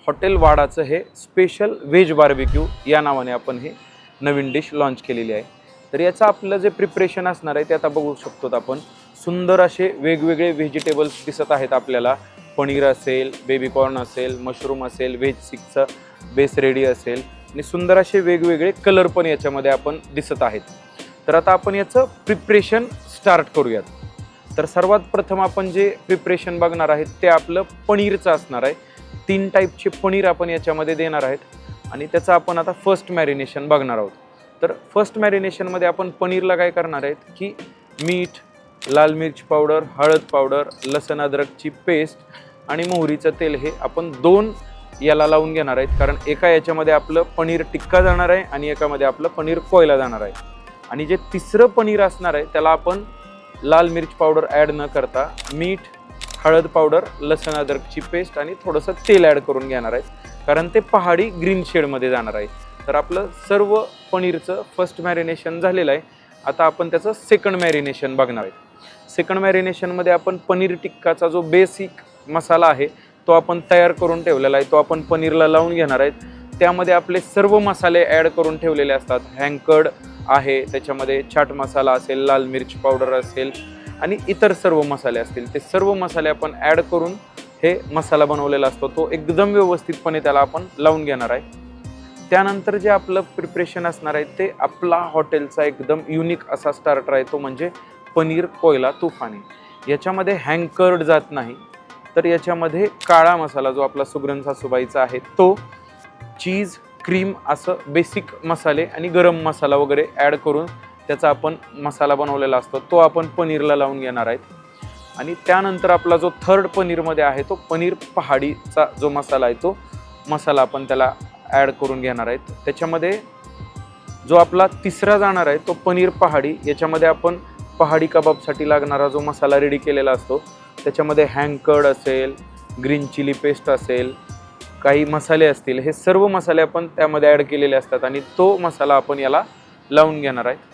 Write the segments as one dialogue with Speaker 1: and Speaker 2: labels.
Speaker 1: Hotel वाडाचं हे special veg barbecue या नावाने आपण हे नवीन डिश लॉन्च केलेली आहे। तर याचं आपलं जे प्रिपरेशन असणार आहे ते आता बघू शकतो आपण। सुंदर असे वेगवेगळे व्हेजिटेबल्स दिसत आहेत आपल्याला। पनीर असेल, बेबी कॉर्न असेल, मशरूम असेल, व्हेज सिकचं बेस रेडी असेल आणि सुंदर असे वेगवेगळे कलर पण याच्यामध्ये आपण दिसत आहेत। तर आता आपण याचं प्रिपरेशन स्टार्ट करूयात। तर सर्वात प्रथम आपण जे प्रिपरेशन बघणार आहेत ते आपलं पनीरचं असणार आहे। 3 टाईपचे पनीर आपण याच्यामध्ये देणार आहेत आणि त्याचं आपण आता फर्स्ट मॅरिनेशन बघणार आहोत। तर फर्स्ट मॅरिनेशनमध्ये आपण पनीरला काय करणार आहेत की मीठ, लाल मिर्च पावडर, हळद पावडर, लसण अद्रकची पेस्ट आणि मोहरीचं तेल हे आपण 2 याला लावून घेणार आहेत। कारण एका याच्यामध्ये आपलं पनीर टिक्का जाणार आहे आणि एकामध्ये आपलं पनीर कोयला जाणार आहे। आणि जे तिसरं पनीर असणार आहे त्याला आपण लाल मिर्च पावडर ॲड न करता मीठ, हळद पावडर, लसण अद्रकची पेस्ट आणि थोडंसं तेल ॲड करून घेणार आहे, कारण ते पहाडी ग्रीन शेडमध्ये जाणार आहे। तर आपलं सर्व पनीरचं फर्स्ट मॅरिनेशन झालेलं आहे। आता आपण त्याचं सेकंड मॅरिनेशन बघणार आहे। सेकंड मॅरिनेशनमध्ये आपण पनीर टिक्काचा जो बेसिक मसाला आहे तो आपण तयार करून ठेवलेला आहे, तो आपण पनीरला लावून घेणार आहेत। त्यामध्ये आपले सर्व मसाले ॲड करून ठेवलेले असतात। हँकर्ड आहे, त्याच्यामध्ये चाट मसाला असेल, लाल मिर्च पावडर असेल आणि इतर सर्व मसाले असतील, ते सर्व मसाले आपण ॲड करून हे मसाला बनवलेला असतो तो एकदम व्यवस्थितपणे त्याला आपण लावून घेणार आहे। त्यानंतर जे आपलं प्रिपरेशन असणार आहे ते आपला हॉटेलचा एकदम युनिक असा स्टार्टर आहे, तो म्हणजे पनीर कोयला तुफानी। याच्यामध्ये हँकर्ड जात नाही, तर याच्यामध्ये काळा मसाला जो आपला सुगरण सासूबाईचा आहे तो, चीज, क्रीम असं बेसिक मसाले आणि गरम मसाला वगैरे ॲड करून त्याचा आपण मसाला बनवलेला असतो तो आपण पनीरला लावून घेणार आहेत। आणि त्यानंतर आपला जो थर्ड पनीरमध्ये आहे तो पनीर पहाडीचा जो मसाला आहे तो मसाला आपण त्याला ॲड करून घेणार आहेत। त्याच्यामध्ये जो आपला तिसरा जाणार आहे तो पनीर पहाडी, याच्यामध्ये आपण पहाडी कबाबसाठी लागणारा जो मसाला रेडी केलेला असतो त्याच्यामध्ये हँकर्ड असेल, ग्रीन चिली पेस्ट असेल, काही मसाले असतील, हे सर्व मसाले आपण त्यामध्ये ॲड केलेले असतात आणि तो मसाला आपण याला लावून घेणार आहे।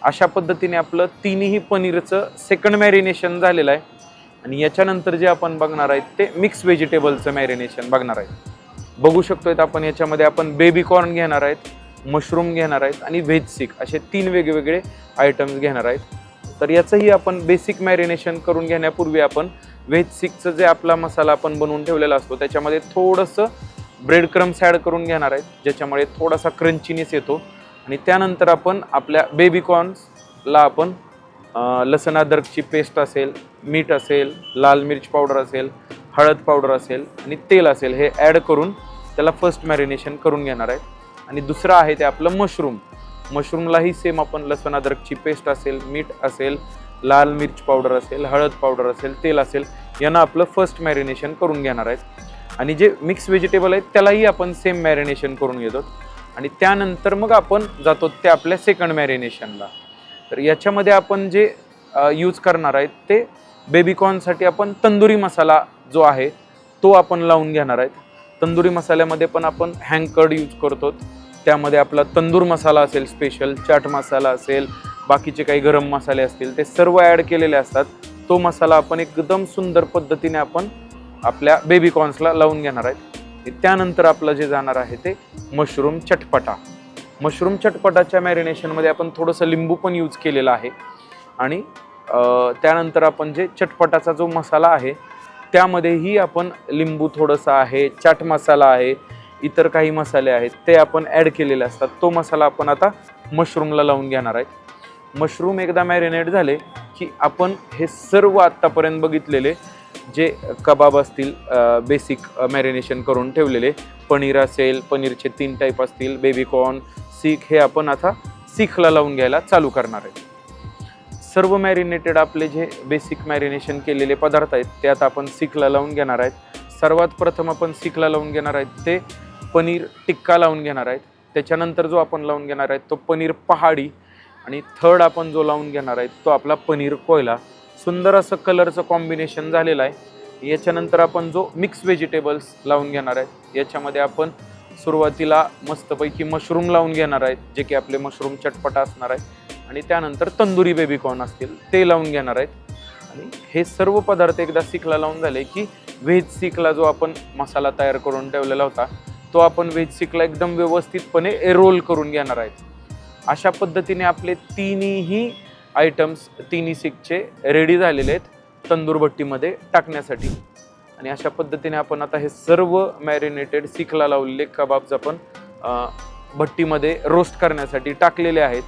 Speaker 1: अशा पद्धतीने आपलं 3ही पनीरचं सेकंड मॅरिनेशन झालेलं आहे। आणि याच्यानंतर जे आपण बघणार आहेत ते मिक्स व्हेजिटेबलचं मॅरिनेशन बघणार आहेत। बघू शकतोय आपण याच्यामध्ये आपण बेबी कॉर्न घेणार आहेत, मशरूम घेणार आहेत आणि व्हेज सिक असे 3 वेगवेगळे आयटम्स घेणार आहेत। तर याचंही आपण बेसिक मॅरिनेशन करून घेण्यापूर्वी आपण व्हेज सिकचं जे आपला मसाला आपण बनवून ठेवलेला असतो त्याच्यामध्ये थोडंसं ब्रेड क्रम्स ॲड करून घेणार आहेत, ज्याच्यामुळे थोडासा क्रंचीनेस येतो। आणि त्यानंतर आपण आपल्या बेबी कॉर्न्सला आपण लसण अद्रकची पेस्ट असेल, मीठ असेल, लाल मिर्च पावडर असेल, हळद पावडर असेल आणि तेल असेल हे ॲड करून त्याला फर्स्ट मॅरिनेशन करून घेणार आहेत। आणि दुसरं आहे ते आपलं मशरूमलाही सेम आपण लसण अद्रकची पेस्ट असेल, मीठ असेल, लाल मिर्च पावडर असेल, हळद पावडर असेल, तेल असेल यांना आपलं फर्स्ट मॅरिनेशन करून घेणार आहेत। आणि जे मिक्स व्हेजिटेबल आहेत त्यालाही आपण सेम मॅरिनेशन करून घेतो आणि त्यानंतर मग आपण जातो ते आपल्या सेकंड मॅरिनेशनला। तर याच्यामध्ये आपण जे यूज करणार आहेत ते बेबी कॉर्नसाठी आपण तंदुरी मसाला जो आहे तो आपण लावून घेणार आहेत। तंदुरी मसाल्यामध्ये पण आपण हँकर्ड यूज करतो, त्यामध्ये आपला तंदूर मसाला असेल, स्पेशल चाट मसाला असेल, बाकीचे काही गरम मसाले असतील ते सर्व ॲड केलेले असतात। तो मसाला आपण एकदम सुंदर पद्धतीने आपण आपल्या बेबी कॉर्न्सला लावून घेणार आहेत। त्यानंतर आपलं जे जाणार आहे ते मशरूम चटपटाच्या मॅरिनेशनमध्ये आपण थोडंसं लिंबू पण यूज केलेला आहे। आणि त्यानंतर आपण जे चटपटाचा जो मसाला आहे त्यामध्येही आपण लिंबू थोडंसं आहे, चाट मसाला आहे, इतर काही मसाले आहेत ते आपण ॲड केलेले असतात। तो मसाला आपण आता मशरूमला लावून घेणार आहेत। मशरूम एकदा मॅरिनेट झाले की आपण हे सर्व आत्तापर्यंत बघितलेले जे कबाब असतील बेसिक मॅरिनेशन करून ठेवलेले, पनीर असेल, पनीरचे 3 टाईप असतील, बेबी कॉर्न, सीख, हे आपण आता सीखला लावून घ्यायला चालू करणार आहे। सर्व मॅरिनेटेड आपले जे बेसिक मॅरिनेशन केलेले पदार्थ आहेत ते आता आपण सीखला लावून घेणार आहेत। सर्वात प्रथम आपण सीखला लावून घेणार आहेत ते पनीर टिक्का लावून घेणार आहेत। त्याच्यानंतर जो आपण लावून घेणार आहेत तो पनीर पहाडी आणि थर्ड आपण जो लावून घेणार आहे तो आपला पनीर कोयला। सुंदर असं कलरचं कॉम्बिनेशन झालेलं आहे। याच्यानंतर आपण जो मिक्स व्हेजिटेबल्स लावून घेणार आहेत याच्यामध्ये आपण सुरुवातीला मस्तपैकी मशरूम लावून घेणार आहेत, जे की आपले मशरूम चटपटा असणार आहे। आणि त्यानंतर तंदुरी बेबी कॉर्न असतील ते लावून घेणार आहेत। आणि हे सर्व पदार्थ एकदा सीखला लावून झाले की व्हेज सीखला जो आपण मसाला तयार करून ठेवलेला होता तो आपण व्हेज सीखला एकदम व्यवस्थितपणे रोल करून घेणार आहेत. अशा पद्धतीने आपले तिन्ही आयटम्स तिन्ही सीखचे रेडी झालेले आहेत तंदूर भट्टीमध्ये टाकण्यासाठी. आणि अशा पद्धतीने आपण आता हे सर्व मॅरिनेटेड सीखला लावलेले कबाब्स आपण भट्टीमध्ये रोस्ट करण्यासाठी टाकलेले आहेत.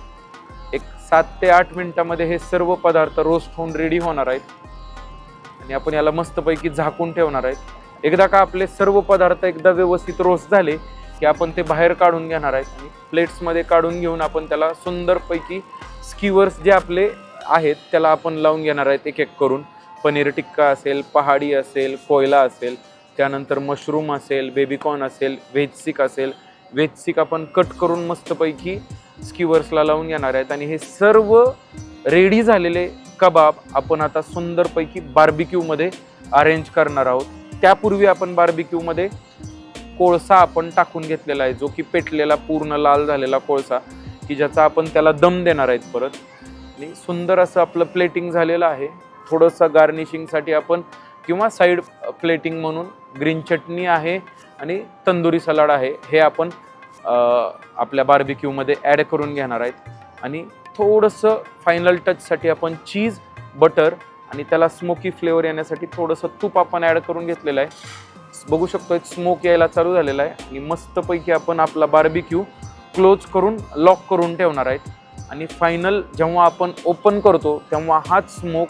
Speaker 1: एक 7 ते 8 मिनिटामध्ये हे सर्व पदार्थ रोस्ट होऊन रेडी होणार आहेत आणि आपण याला मस्तपैकी झाकून ठेवणार आहेत. एकदा का आपले सर्व पदार्थ एकदा व्यवस्थित रोस्ट झाले की आपण ते बाहेर काढून घेणार आहेत आणि प्लेट्समध्ये काढून घेऊन आपण त्याला सुंदरपैकी स्कीवर्स जे आपले आहेत त्याला आपण लावून घेणार आहेत एक एक करून. पनीर टिक्का असेल, पहाडी असेल, कोयला असेल, त्यानंतर मशरूम असेल, बेबीकॉर्न असेल, व्हेज सीख असेल. व्हेज सीख आपण कट करून मस्तपैकी स्कीवर्सला लावून घेणार आहेत आणि हे सर्व रेडी झालेले कबाब आपण आता सुंदरपैकी बार्बिक्यूमध्ये अरेंज करणार आहोत. त्यापूर्वी आपण बार्बिक्यूमध्ये कोळसा आपण टाकून घेतलेला आहे जो की पेटलेला पूर्ण लाल झालेला कोळसा की ज्याचा आपण त्याला दम देणार आहेत परत. आणि सुंदर असं आपलं प्लेटिंग झालेलं आहे. थोडंसं गार्निशिंगसाठी आपण किंवा साईड प्लेटिंग म्हणून ग्रीन चटणी आहे आणि तंदुरी सलाड आहे हे आपण आपल्या बार्बिक्यूमध्ये ॲड करून घेणार आहेत. आणि थोडंसं फायनल टचसाठी आपण चीज, बटर आणि त्याला स्मोकी फ्लेवर येण्यासाठी थोडंसं तूप आपण ॲड करून घेतलेलं आहे. बघू शकतो स्मोक यायला चालू झालेला आहे आणि मस्तपैकी आपण आपला बार्बिक्यू क्लोज करून लॉक करून ठेवणार आहेत. आणि फायनल जेव्हा आपण ओपन करतो तेव्हा हाच स्मोक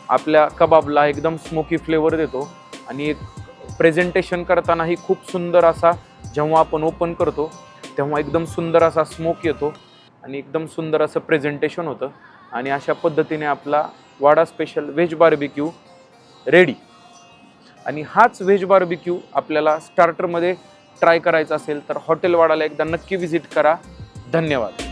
Speaker 1: आपल्या कबाबला एकदम स्मोकी फ्लेवर देतो आणि एक प्रेझेंटेशन करतानाही खूप सुंदर असा जेव्हा आपण ओपन करतो तेव्हा एकदम सुंदर असा स्मोक येतो आणि एकदम सुंदर असं प्रेझेंटेशन होतं. आणि अशा पद्धतीने आपला वाडा स्पेशल व्हेज बार्बिक्यू रेडी. आणि हाच व्हेज बार्बिक्यू आपल्याला स्टार्टरमध्ये ट्राय करायचा असेल तर हॉटेल वाडाला एकदा नक्की व्हिजिट करा. धन्यवाद.